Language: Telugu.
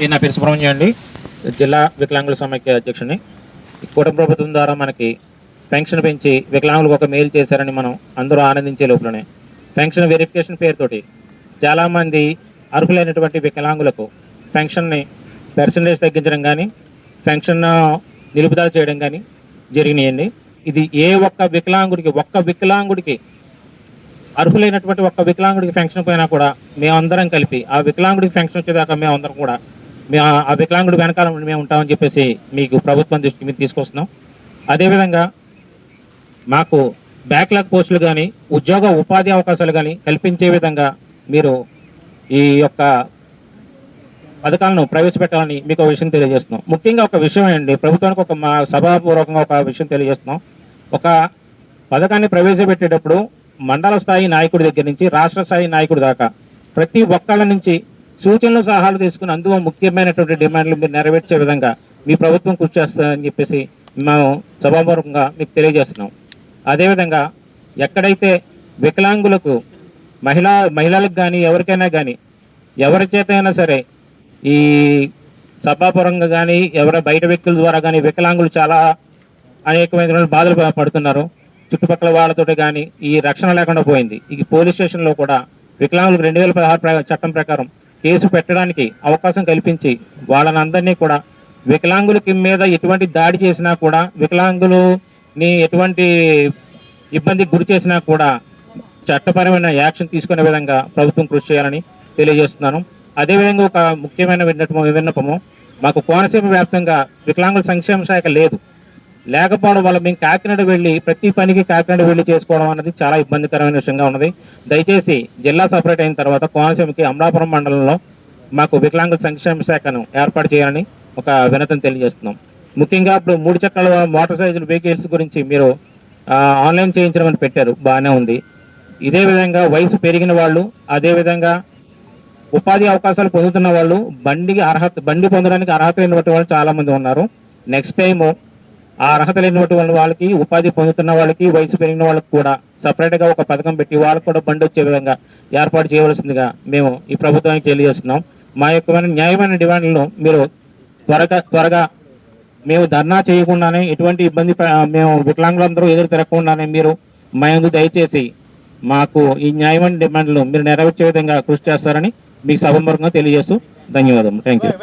నా పేరు సుబ్రహ్మణ్యం అండి, జిల్లా వికలాంగుల సమైక్య అధ్యక్షుడిని. కూటమి ప్రభుత్వం ద్వారా మనకి పెన్షన్ పెంచి వికలాంగులకు ఒక మేలు చేశారని మనం అందరూ ఆనందించే లోపలనే పెన్షన్ వెరిఫికేషన్ పేరుతోటి చాలామంది అర్హులైనటువంటి వికలాంగులకు పెన్షన్ని పర్సంటేజ్ తగ్గించడం కానీ పెన్షన్ నిలుపుదల చేయడం కానీ జరిగినాయండి. ఇది ఏ ఒక్క వికలాంగుడికి అర్హులైనటువంటి ఒక్క వికలాంగుడికి పెన్షన్ పోయినా కూడా మేమందరం కలిపి ఆ వికలాంగుడికి పెన్షన్ వచ్చేదాకా మేమందరం కూడా ఆ వికలాంగుడి వెనకాల మేము ఉంటామని చెప్పేసి మీకు ప్రభుత్వం దృష్టి మీద తీసుకొస్తున్నాం. అదేవిధంగా మాకు బ్యాక్లాగ్ పోస్టులు కానీ ఉపాధి అవకాశాలు కానీ కల్పించే విధంగా మీరు ఈ యొక్క పథకాలను ప్రవేశపెట్టాలని మీకు ఒక విషయం తెలియజేస్తున్నాం. ముఖ్యంగా ఒక విషయం అండి, ప్రభుత్వానికి మా సభాపూర్వకంగా ఒక విషయం తెలియజేస్తున్నాం. ఒక పథకాన్ని ప్రవేశపెట్టేటప్పుడు మండల స్థాయి నాయకుడి దగ్గర నుంచి రాష్ట్ర స్థాయి నాయకుడి దాకా ప్రతి ఒక్కళ్ళ నుంచి సూచనలు సలహాలు తీసుకుని అందులో ముఖ్యమైనటువంటి డిమాండ్లు మీరు నెరవేర్చే విధంగా మీ ప్రభుత్వం కృషి చేస్తుందని చెప్పేసి మేము సభాపూర్వకంగా మీకు తెలియజేస్తున్నాం. అదేవిధంగా ఎక్కడైతే వికలాంగులకు మహిళలకు కానీ ఎవరికైనా కానీ ఎవరి చేత అయినా సరే ఈ సభాపూర్వకంగా కానీ బయట వ్యక్తుల ద్వారా కానీ వికలాంగులు చాలా అనేకమైన బాధలు పడుతున్నారు. చుట్టుపక్కల వాళ్ళతో కానీ ఈ రక్షణ లేకుండా పోయింది. ఈ పోలీస్ స్టేషన్లో కూడా వికలాంగులకు 2016 చట్టం ప్రకారం కేసు పెట్టడానికి అవకాశం కల్పించి వాళ్ళనందరినీ కూడా వికలాంగులకి మీద ఎటువంటి దాడి చేసినా కూడా వికలాంగులని ఎటువంటి ఇబ్బందికి గురి చేసినా కూడా చట్టపరమైన యాక్షన్ తీసుకునే విధంగా ప్రభుత్వం కృషి చేయాలని తెలియజేస్తున్నాను. అదేవిధంగా ఒక ముఖ్యమైన విన్నపము, మాకు కోనసీమ వ్యాప్తంగా వికలాంగుల సంక్షేమ శాఖ లేకపోవడం వల్ల మేము కాకినాడ వెళ్ళి ప్రతి పనికి కాకినాడ వెళ్ళి చేసుకోవడం అనేది చాలా ఇబ్బందికరమైన విషయంగా ఉన్నది. దయచేసి జిల్లా సపరేట్ అయిన తర్వాత కోనసీమకి అమలాపురం మండలంలో మాకు వికలాంగుల సంక్షేమ శాఖను ఏర్పాటు చేయాలని ఒక వినతిని తెలియజేస్తున్నాం. ముఖ్యంగా ఇప్పుడు 3 చక్రాల మోటార్ సైకిల్ వెహికల్స్ గురించి మీరు ఆన్లైన్ చేయించడం అని పెట్టారు, బాగానే ఉంది. ఇదే విధంగా వయసు పెరిగిన వాళ్ళు, అదేవిధంగా ఉపాధి అవకాశాలు పొందుతున్న వాళ్ళు, బండి పొందడానికి అర్హత లేనటువంటి వాళ్ళు చాలామంది ఉన్నారు. నెక్స్ట్ టైము ఆ అర్హత లేనటువంటి వాళ్ళకి, ఉపాధి పొందుతున్న వాళ్ళకి, వయసు పెరిగిన వాళ్ళకి కూడా సపరేట్గా ఒక పథకం పెట్టి వాళ్ళకు కూడా బండి వచ్చే విధంగా ఏర్పాటు చేయవలసిందిగా మేము ఈ ప్రభుత్వానికి తెలియజేస్తున్నాం. మా యొక్క న్యాయమైన డిమాండ్లను మీరు త్వరగా మేము ధర్నా చేయకుండానే, ఎటువంటి ఇబ్బంది మేము వికలాంగులందరూ ఎదురు తిరగకుండానే మీరు మా యందు దయచేసి మాకు ఈ న్యాయమైన డిమాండ్లు మీరు నెరవేర్చే విధంగా కృషి చేస్తారని మీకు సభాముఖంగా తెలియజేస్తూ ధన్యవాదాలు. Thank you.